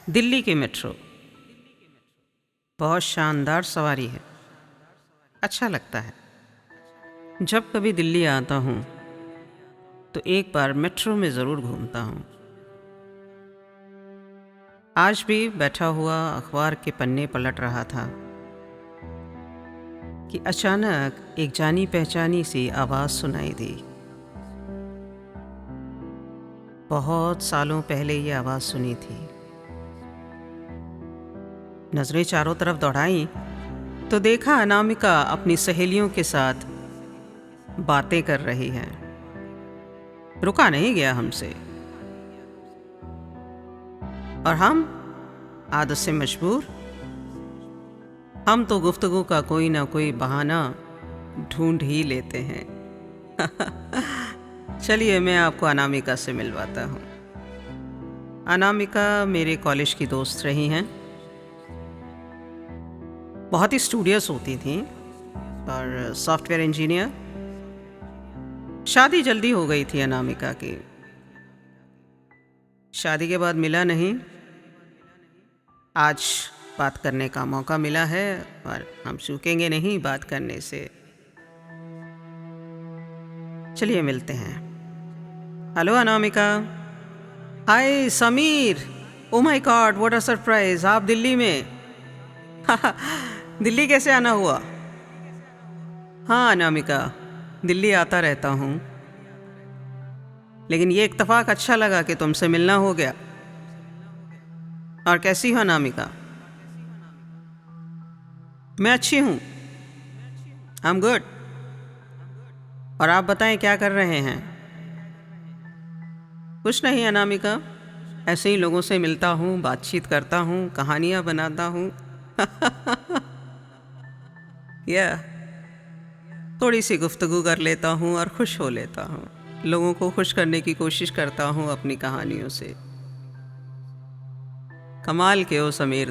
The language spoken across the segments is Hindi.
दिल्ली की मेट्रो बहुत शानदार सवारी है। अच्छा लगता है। जब कभी दिल्ली आता हूँ तो एक बार मेट्रो में ज़रूर घूमता हूँ। आज भी बैठा हुआ अखबार के पन्ने पलट रहा था कि अचानक एक जानी पहचानी सी आवाज़ सुनाई दी। बहुत सालों पहले ये आवाज़ सुनी थी। नज़रें चारों तरफ दौड़ाई तो देखा अनामिका अपनी सहेलियों के साथ बातें कर रही है। रुका नहीं गया हमसे और हम आदत से मजबूर, हम तो गुफ्तगू का कोई ना कोई बहाना ढूंढ ही लेते हैं। चलिए मैं आपको अनामिका से मिलवाता हूँ। अनामिका मेरे कॉलेज की दोस्त रही हैं। बहुत ही स्टूडियस होती थी और सॉफ्टवेयर इंजीनियर। शादी जल्दी हो गई थी अनामिका की। शादी के बाद मिला नहीं, आज बात करने का मौका मिला है और हम चूकेंगे नहीं बात करने से। चलिए मिलते हैं। Hello Anamika. Hi Sameer. Oh my God, what a surprise, आप दिल्ली में। दिल्ली कैसे आना हुआ? हाँ अनामिका, दिल्ली आता रहता हूँ, लेकिन ये इत्तेफाक अच्छा लगा कि तुमसे मिलना हो गया। और कैसी हो अनामिका? मैं अच्छी हूँ, आई एम गुड। और आप बताएं क्या कर रहे हैं? कुछ नहीं अनामिका, ऐसे ही लोगों से मिलता हूँ, बातचीत करता हूँ, कहानियाँ बनाता हूँ। या थोड़ी सी गुफ्तगू कर लेता हूँ और खुश हो लेता हूँ। लोगों को खुश करने की कोशिश करता हूँ अपनी कहानियों से। कमाल के हो समीर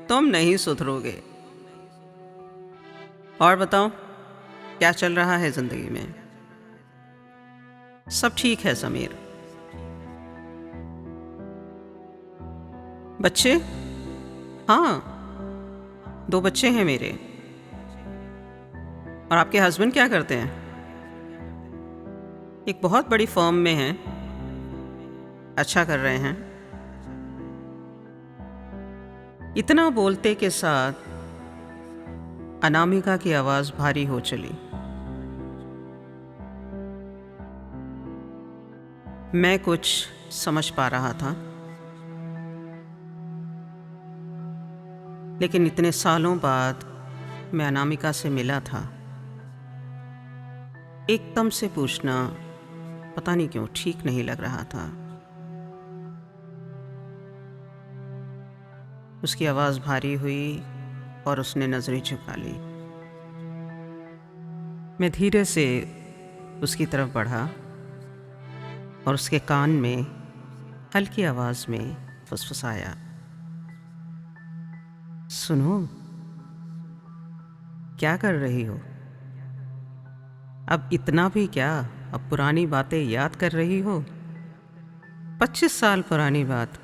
तुम नहीं सुधरोगे। और बताओ क्या चल रहा है जिंदगी में? सब ठीक है समीर। बच्चे? हाँ, 2 बच्चे हैं मेरे। और आपके हस्बैंड क्या करते हैं? एक बहुत बड़ी फर्म में हैं, अच्छा कर रहे हैं। इतना बोलते के साथ अनामिका की आवाज भारी हो चली। मैं कुछ समझ पा रहा था, लेकिन इतने सालों बाद मैं अनामिका से मिला था। एकदम से पूछना पता नहीं क्यों ठीक नहीं लग रहा था। उसकी आवाज़ भारी हुई और उसने नज़रें झुका ली। मैं धीरे से उसकी तरफ बढ़ा और उसके कान में हल्की आवाज़ में फुसफुसाया, सुनो, क्या कर रही हो? अब इतना भी क्या, अब पुरानी बातें याद कर रही हो? 25 साल पुरानी बात,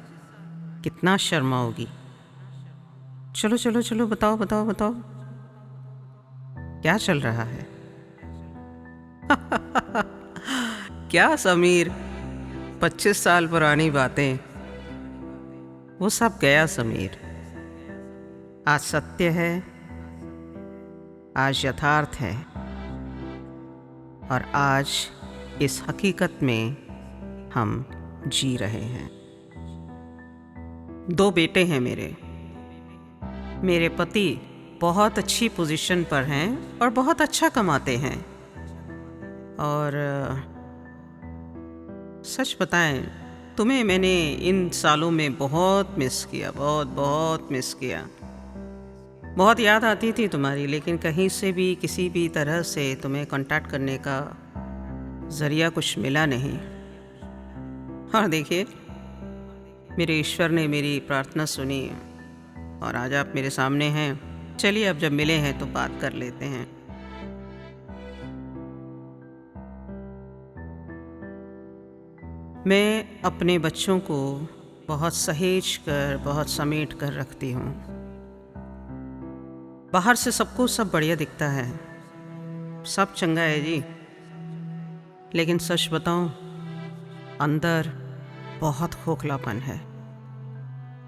कितना शर्माओगी। चलो चलो चलो, बताओ बताओ बताओ, क्या चल रहा है? क्या समीर, 25 साल पुरानी बातें, वो सब गया समीर। आज सत्य है, आज यथार्थ है और आज इस हकीकत में हम जी रहे हैं। 2 बेटे हैं मेरे। मेरे पति बहुत अच्छी पोजीशन पर हैं और बहुत अच्छा कमाते हैं। और सच बताएं तुम्हें, मैंने इन सालों में बहुत मिस किया, बहुत बहुत मिस किया। बहुत याद आती थी तुम्हारी, लेकिन कहीं से भी किसी भी तरह से तुम्हें कांटेक्ट करने का ज़रिया कुछ मिला नहीं। और देखिए, मेरे ईश्वर ने मेरी प्रार्थना सुनी और आज आप मेरे सामने हैं। चलिए अब जब मिले हैं तो बात कर लेते हैं। मैं अपने बच्चों को बहुत सहेज कर, बहुत समेट कर रखती हूँ। बाहर से सबको सब बढ़िया दिखता है, सब चंगा है जी, लेकिन सच बताऊँ, अंदर बहुत खोखलापन है।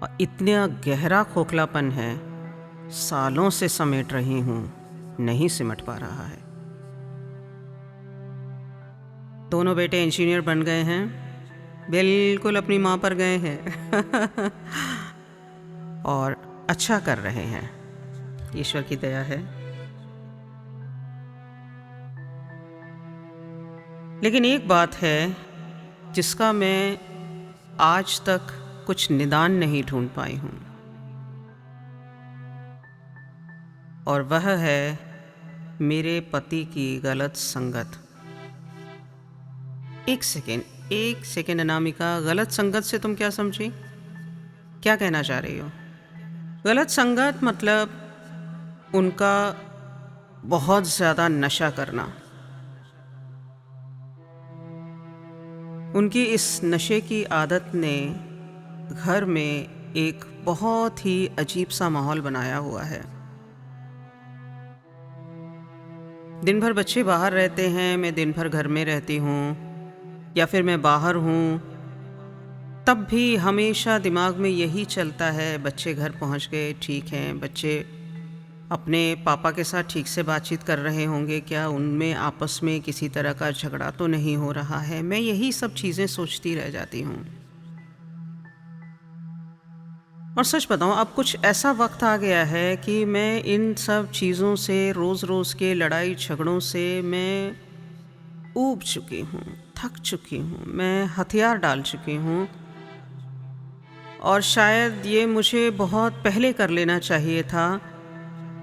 और इतना गहरा खोखलापन है, सालों से समेट रही हूँ, नहीं सिमट पा रहा है। दोनों बेटे इंजीनियर बन गए हैं, बिल्कुल अपनी माँ पर गए हैं और अच्छा कर रहे हैं, ईश्वर की दया है। लेकिन एक बात है जिसका मैं आज तक कुछ निदान नहीं ढूंढ पाई हूँ, और वह है मेरे पति की गलत संगत। एक सेकेंड अनामिका, गलत संगत से तुम क्या समझी? क्या कहना चाह रही हो? गलत संगत मतलब उनका बहुत ज़्यादा नशा करना। उनकी इस नशे की आदत ने घर में एक बहुत ही अजीब सा माहौल बनाया हुआ है। दिन भर बच्चे बाहर रहते हैं, मैं दिन भर घर में रहती हूँ, या फिर मैं बाहर हूँ, तब भी हमेशा दिमाग में यही चलता है, बच्चे घर पहुँच गए, ठीक हैं, बच्चे अपने पापा के साथ ठीक से बातचीत कर रहे होंगे क्या, उनमें आपस में किसी तरह का झगड़ा तो नहीं हो रहा है। मैं यही सब चीज़ें सोचती रह जाती हूँ। और सच बताऊँ, अब कुछ ऐसा वक्त आ गया है कि मैं इन सब चीज़ों से, रोज़ रोज़ के लड़ाई झगड़ों से मैं ऊब चुकी हूँ, थक चुकी हूँ, मैं हथियार डाल चुकी हूँ। और शायद ये मुझे बहुत पहले कर लेना चाहिए था,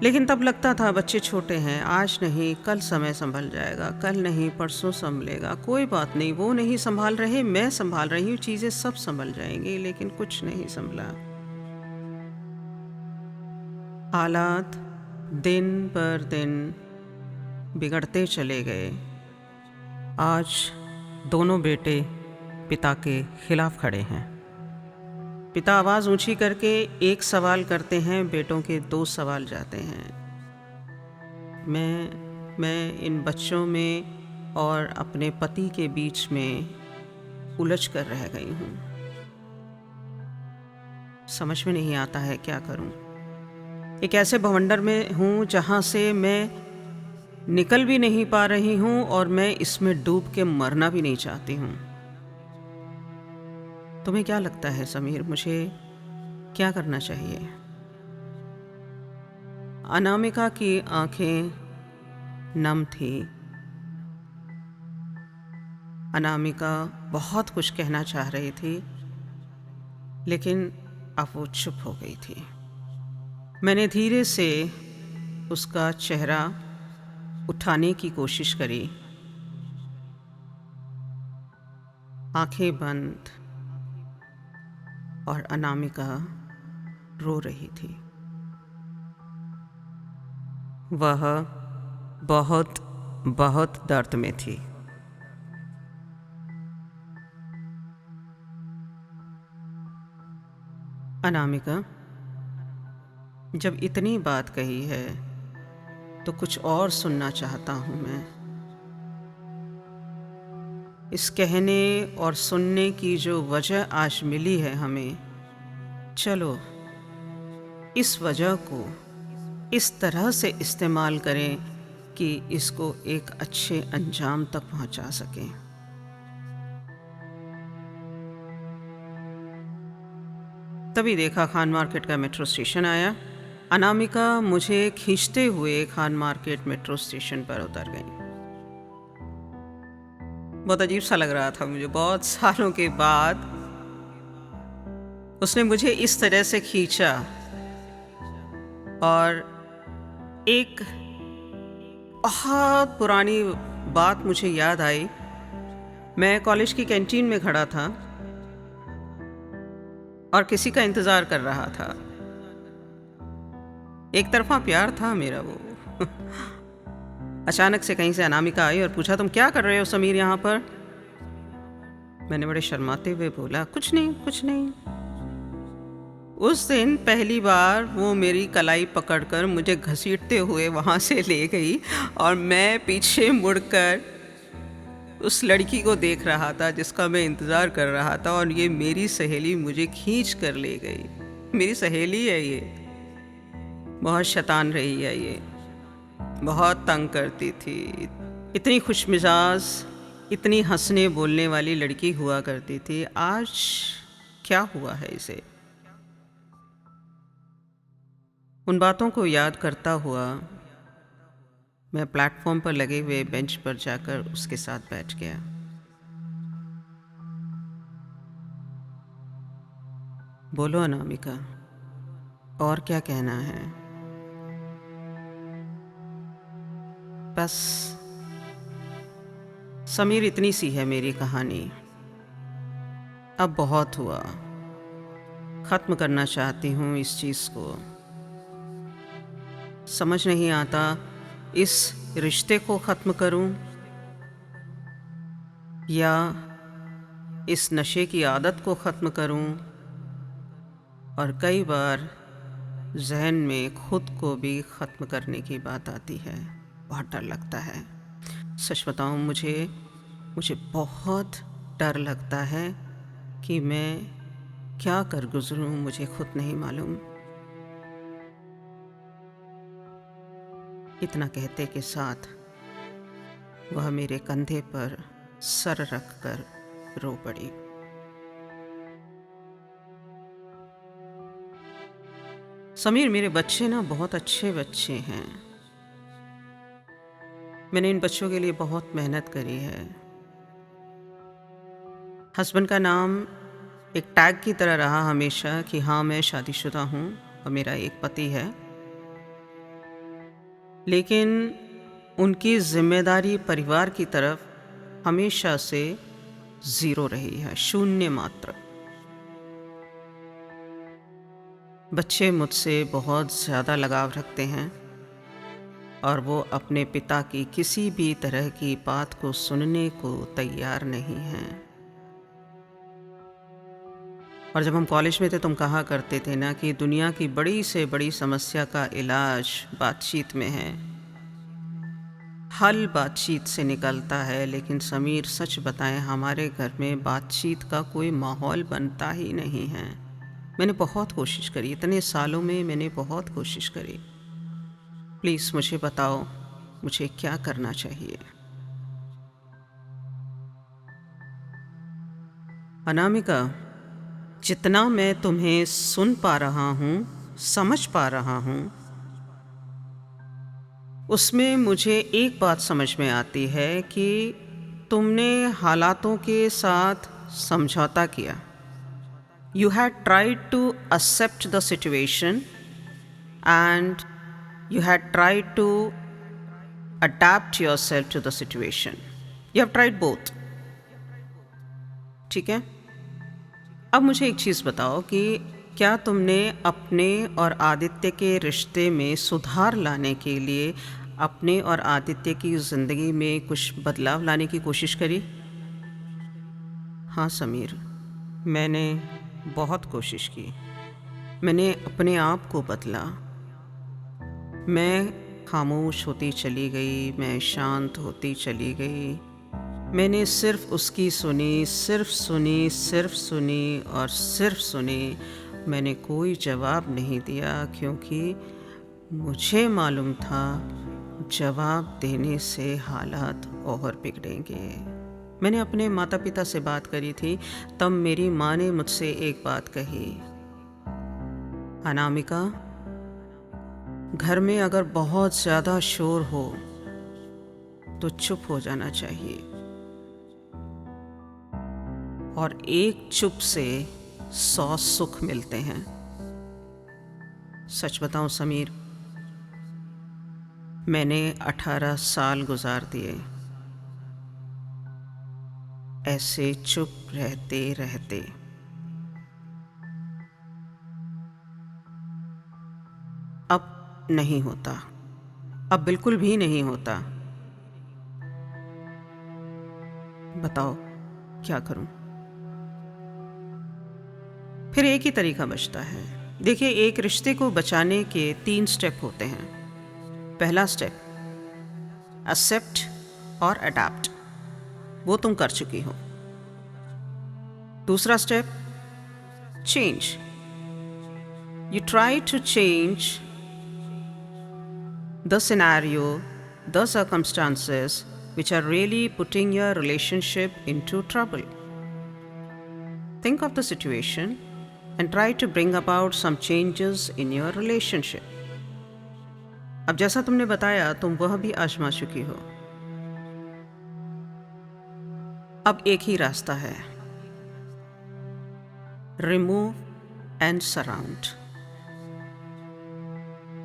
लेकिन तब लगता था बच्चे छोटे हैं, आज नहीं कल समय संभल जाएगा, कल नहीं परसों संभलेगा, कोई बात नहीं, वो नहीं संभाल रहे, मैं संभाल रही हूँ, चीज़ें सब संभल जाएंगी। लेकिन कुछ नहीं संभला। हालात दिन पर दिन बिगड़ते चले गए। आज दोनों बेटे पिता के खिलाफ खड़े हैं। पिता आवाज़ ऊंची करके एक सवाल करते हैं, बेटों के 2 सवाल जाते हैं। मैं इन बच्चों में और अपने पति के बीच में उलझ कर रह गई हूँ। समझ में नहीं आता है क्या करूँ। एक ऐसे भवंडर में हूँ जहाँ से मैं निकल भी नहीं पा रही हूँ, और मैं इसमें डूब के मरना भी नहीं चाहती हूँ। तुम्हें क्या लगता है समीर, मुझे क्या करना चाहिए? अनामिका की आंखें नम थी। अनामिका बहुत कुछ कहना चाह रही थी, लेकिन अब वो चुप हो गई थी। मैंने धीरे से उसका चेहरा उठाने की कोशिश करी। आंखें बंद, और अनामिका रो रही थी। वह बहुत बहुत दर्द में थी। अनामिका, जब इतनी बात कही है तो कुछ और सुनना चाहता हूँ मैं। इस कहने और सुनने की जो वजह आज मिली है हमें, चलो इस वजह को इस तरह से इस्तेमाल करें कि इसको एक अच्छे अंजाम तक पहुंचा सकें। तभी देखा खान मार्केट का मेट्रो स्टेशन आया। अनामिका मुझे खींचते हुए खान मार्केट मेट्रो स्टेशन पर उतर गई। बहुत अजीब सा लग रहा था मुझे, बहुत सालों के बाद उसने मुझे इस तरह से खींचा। और एक बहुत पुरानी बात मुझे याद आई। मैं कॉलेज की कैंटीन में खड़ा था और किसी का इंतज़ार कर रहा था। एक तरफा प्यार था मेरा वो। अचानक से कहीं से अनामिका आई और पूछा, तुम क्या कर रहे हो समीर यहाँ पर? मैंने बड़े शर्माते हुए बोला, कुछ नहीं कुछ नहीं। उस दिन पहली बार वो मेरी कलाई पकड़कर मुझे घसीटते हुए वहाँ से ले गई और मैं पीछे मुड़कर उस लड़की को देख रहा था जिसका मैं इंतज़ार कर रहा था, और ये मेरी सहेली मुझे खींच कर ले गई। मेरी सहेली है ये, बहुत शैतान रही है ये, बहुत तंग करती थी। इतनी खुशमिजाज, इतनी हंसने बोलने वाली लड़की हुआ करती थी। आज क्या हुआ है इसे? उन बातों को याद करता हुआ मैं प्लेटफॉर्म पर लगे हुए बेंच पर जाकर उसके साथ बैठ गया। बोलो अनामिका, और क्या कहना है? बस समीर, इतनी सी है मेरी कहानी। अब बहुत हुआ, ख़त्म करना चाहती हूँ इस चीज़ को। समझ नहीं आता इस रिश्ते को ख़त्म करूँ या इस नशे की आदत को ख़त्म करूँ। और कई बार जहन में खुद को भी ख़त्म करने की बात आती है। बहुत डर लगता है, सच बताऊँ, मुझे बहुत डर लगता है कि मैं क्या कर गुज़रूँ, मुझे खुद नहीं मालूम। इतना कहते के साथ वह मेरे कंधे पर सर रख कर रो पड़ी। समीर, मेरे बच्चे ना बहुत अच्छे बच्चे हैं। मैंने इन बच्चों के लिए बहुत मेहनत करी है। हस्बैंड का नाम एक टैग की तरह रहा हमेशा कि हाँ, मैं शादीशुदा हूँ और मेरा एक पति है, लेकिन उनकी जिम्मेदारी परिवार की तरफ हमेशा से ज़ीरो रही है, शून्य मात्र। बच्चे मुझसे बहुत ज़्यादा लगाव रखते हैं और वो अपने पिता की किसी भी तरह की बात को सुनने को तैयार नहीं हैं। और जब हम कॉलेज में थे तुम कहा करते थे ना कि दुनिया की बड़ी से बड़ी समस्या का इलाज बातचीत में है, हल बातचीत से निकलता है। लेकिन समीर, सच बताएं, हमारे घर में बातचीत का कोई माहौल बनता ही नहीं है। मैंने बहुत कोशिश करी, इतने सालों में मैंने बहुत कोशिश करी। प्लीज़ मुझे बताओ, मुझे क्या करना चाहिए? अनामिका, जितना मैं तुम्हें सुन पा रहा हूँ, समझ पा रहा हूँ, उसमें मुझे एक बात समझ में आती है कि तुमने हालातों के साथ समझौता किया। You had tried to accept the situation and you had tried to adapt yourself to the situation. You have tried both. ठीक है? अब मुझे एक चीज़ बताओ कि क्या तुमने अपने और आदित्य के रिश्ते में सुधार लाने के लिए अपने और आदित्य की ज़िंदगी में कुछ बदलाव लाने की कोशिश करी? हाँ समीर, मैंने बहुत कोशिश की। मैंने अपने आप को बदला। मैं खामोश होती चली गई, मैं शांत होती चली गई। मैंने सिर्फ उसकी सुनी, सिर्फ सुनी, सिर्फ सुनी और सिर्फ सुनी। मैंने कोई जवाब नहीं दिया क्योंकि मुझे मालूम था जवाब देने से हालात और बिगड़ेंगे। मैंने अपने माता पिता से बात करी थी, तब मेरी माँ ने मुझसे एक बात कही, अनामिका, घर में अगर बहुत ज़्यादा शोर हो तो चुप हो जाना चाहिए, और एक चुप से 100 सुख मिलते हैं। सच बताऊं समीर, मैंने 18 साल गुजार दिए ऐसे चुप रहते रहते। अब नहीं होता, अब बिल्कुल भी नहीं होता। बताओ क्या करूं? फिर एक ही तरीका बचता है, देखिए, एक रिश्ते को बचाने के 3 स्टेप होते हैं। पहला स्टेप एक्सेप्ट और अडैप्ट, वो तुम कर चुकी हो। दूसरा step change, you try to change the scenario, the circumstances which are really putting your relationship into trouble. Think of the situation and try to bring about some changes in your relationship. अब जैसा तुमने बताया, तुम वह भी आजमा चुकी हो। अब एक ही रास्ता है, remove and surround.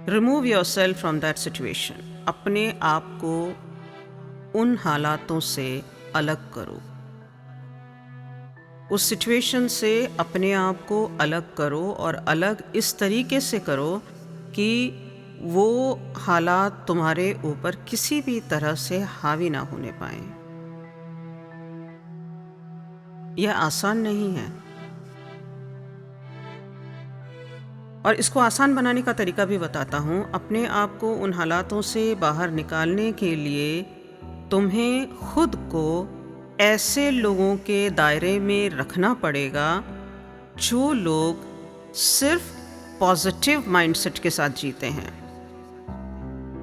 Remove yourself from that situation. अपने आप को उन हालातों से अलग करो, उस सिचुएशन से अपने आप को अलग करो, और अलग इस तरीके से करो कि वो हालात तुम्हारे ऊपर किसी भी तरह से हावी ना होने पाए। यह आसान नहीं है, और इसको आसान बनाने का तरीका भी बताता हूँ। अपने आप को उन हालातों से बाहर निकालने के लिए तुम्हें खुद को ऐसे लोगों के दायरे में रखना पड़ेगा जो लोग सिर्फ पॉजिटिव माइंडसेट के साथ जीते हैं।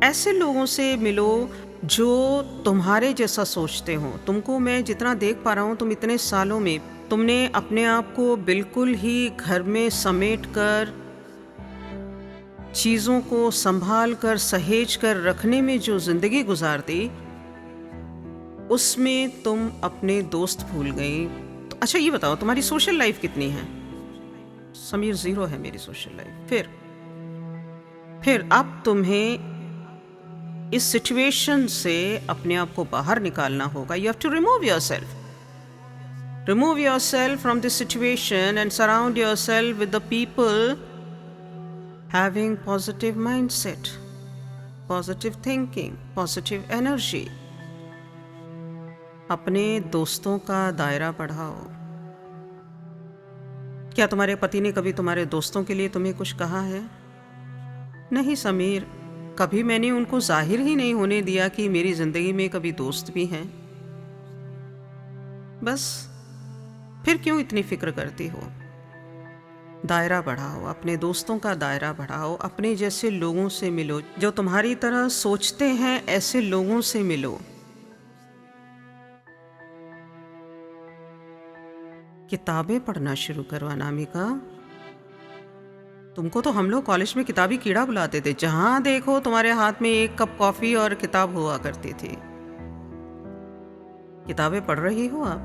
ऐसे लोगों से मिलो जो तुम्हारे जैसा सोचते हो। तुमको मैं जितना देख पा रहा हूँ, तुम इतने सालों में तुमने अपने आप को बिल्कुल ही घर में समेट कर, चीज़ों को संभाल कर, सहेज कर रखने में जो ज़िंदगी गुजारती, उसमें तुम अपने दोस्त भूल गई। तो अच्छा ये बताओ, तुम्हारी सोशल लाइफ कितनी है? समीर, 0 है मेरी सोशल लाइफ। फिर अब तुम्हें इस सिचुएशन से अपने आप को बाहर निकालना होगा। You have to remove yourself. Remove yourself from this situation and surround yourself with the people having positive mindset, positive thinking, positive energy. अपने दोस्तों का दायरा बढ़ाओ। क्या तुम्हारे पति ने कभी तुम्हारे दोस्तों के लिए तुम्हें कुछ कहा है? नहीं समीर, कभी मैंने उनको जाहिर ही नहीं होने दिया कि मेरी जिंदगी में कभी दोस्त भी हैं। बस फिर क्यों इतनी फिक्र करती हो? दायरा बढ़ाओ, अपने दोस्तों का दायरा बढ़ाओ, अपने जैसे लोगों से मिलो, जो तुम्हारी तरह सोचते हैं, ऐसे लोगों से मिलो। किताबें पढ़ना शुरू करो अनामिका। तुमको तो हम लोग कॉलेज में किताबी कीड़ा बुलाते थे। जहां देखो तुम्हारे हाथ में एक कप कॉफी और किताब हुआ करती थी। किताबें पढ़ रही हो आप?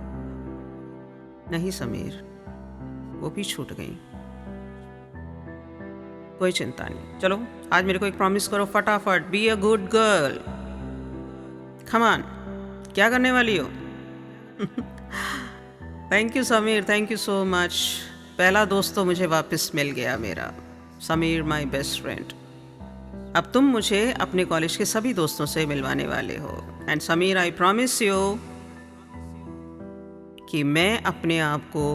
नहीं समीर, वो भी छूट गई। कोई चिंता नहीं, चलो आज मेरे को एक प्रॉमिस करो फटाफट। Be a good girl, come on. क्या करने वाली हो? Thank you Sameer, thank you so much. पहला दोस्त तो मुझे वापस मिल गया मेरा, समीर माय बेस्ट फ्रेंड। अब तुम मुझे अपने कॉलेज के सभी दोस्तों से मिलवाने वाले हो। And Sameer, I promise you कि मैं अपने आप को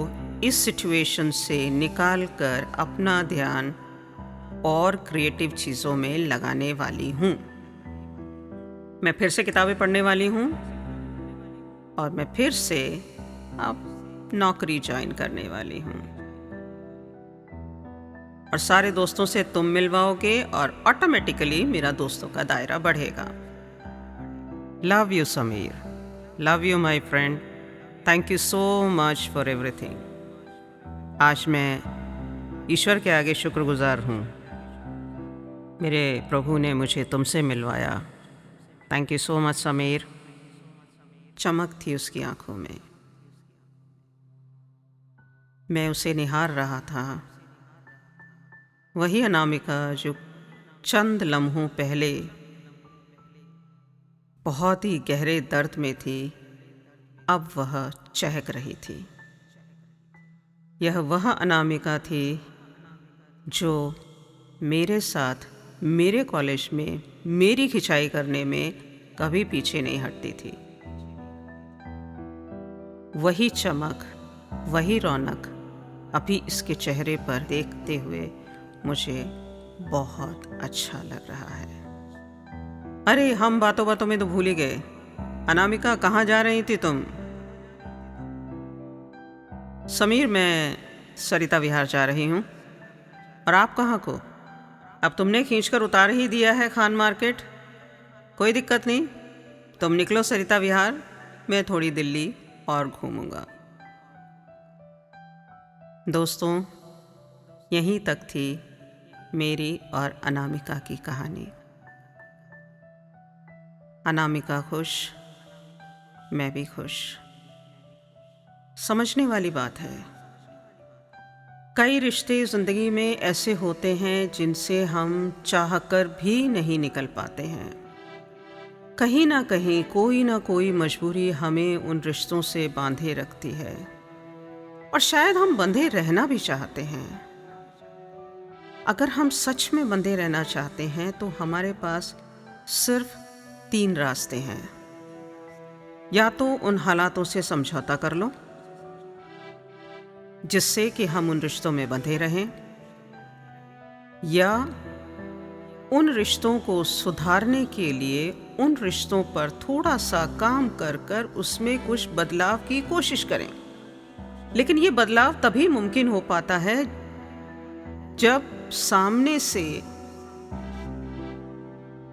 इस सिचुएशन से निकाल कर अपना ध्यान और क्रिएटिव चीज़ों में लगाने वाली हूँ। मैं फिर से किताबें पढ़ने वाली हूँ, और मैं फिर से अब नौकरी ज्वाइन करने वाली हूँ, और सारे दोस्तों से तुम मिलवाओगे, और ऑटोमेटिकली मेरा दोस्तों का दायरा बढ़ेगा। Love you Sameer, love you my friend. Thank you so much for everything. आज मैं ईश्वर के आगे शुक्रगुजार हूँ। मेरे प्रभु ने मुझे तुमसे मिलवाया। Thank you so much Sameer. चमक थी उसकी आंखों में। मैं उसे निहार रहा था, वही अनामिका जो चंद लम्हों पहले बहुत ही गहरे दर्द में थी, अब वह चहक रही थी। यह वह अनामिका थी जो मेरे साथ मेरे कॉलेज में मेरी खिंचाई करने में कभी पीछे नहीं हटती थी। वही चमक, वही रौनक अभी इसके चेहरे पर देखते हुए मुझे बहुत अच्छा लग रहा है। अरे, हम बातों बातों में तो भूल ही गए। अनामिका, कहाँ जा रही थी तुम? समीर, मैं सरिता विहार जा रही हूँ। और आप कहाँ को? अब तुमने खींचकर उतार ही दिया है खान मार्केट। कोई दिक्कत नहीं, तुम निकलो सरिता विहार, मैं थोड़ी दिल्ली और घूमूंगा। दोस्तों, यहीं तक थी मेरी और अनामिका की कहानी। अनामिका खुश, मैं भी खुश। समझने वाली बात है, कई रिश्ते ज़िंदगी में ऐसे होते हैं जिनसे हम चाहकर भी नहीं निकल पाते हैं। कहीं ना कहीं कोई ना कोई मजबूरी हमें उन रिश्तों से बांधे रखती है, और शायद हम बंधे रहना भी चाहते हैं। अगर हम सच में बंधे रहना चाहते हैं तो हमारे पास सिर्फ 3 रास्ते हैं। या तो उन हालातों से समझौता कर लो जिससे कि हम उन रिश्तों में बंधे रहें, या उन रिश्तों को सुधारने के लिए उन रिश्तों पर थोड़ा सा काम कर कर उसमें कुछ बदलाव की कोशिश करें। लेकिन ये बदलाव तभी मुमकिन हो पाता है जब सामने से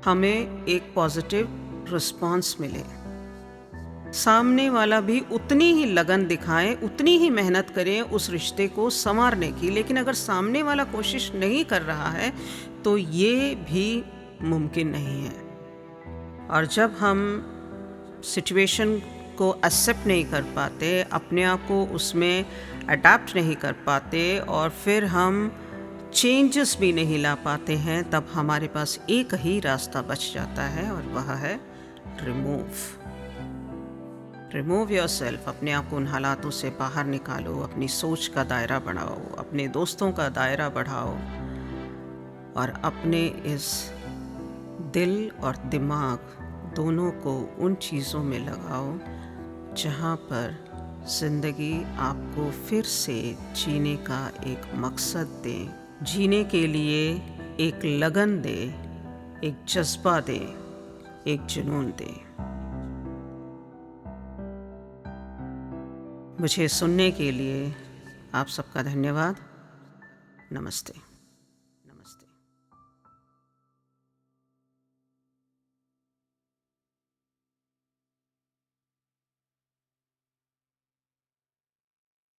हमें एक पॉजिटिव रिस्पॉन्स मिले, सामने वाला भी उतनी ही लगन दिखाए, उतनी ही मेहनत करे उस रिश्ते को संवारने की। लेकिन अगर सामने वाला कोशिश नहीं कर रहा है तो ये भी मुमकिन नहीं है। और जब हम सिचुएशन को एक्सेप्ट नहीं कर पाते, अपने आप को उसमें अडेप्ट नहीं कर पाते, और फिर हम चेंजेस भी नहीं ला पाते हैं, तब हमारे पास एक ही रास्ता बच जाता है, और वह है रिमूव योरसेल्फ। अपने आप को उन हालातों से बाहर निकालो, अपनी सोच का दायरा बढ़ाओ, अपने दोस्तों का दायरा बढ़ाओ, और अपने इस दिल और दिमाग दोनों को उन चीज़ों में लगाओ जहाँ पर ज़िंदगी आपको फिर से जीने का एक मकसद दे, जीने के लिए एक लगन दे, एक जज्बा दे, एक जुनून दे। मुझे सुनने के लिए आप सबका धन्यवाद। नमस्ते।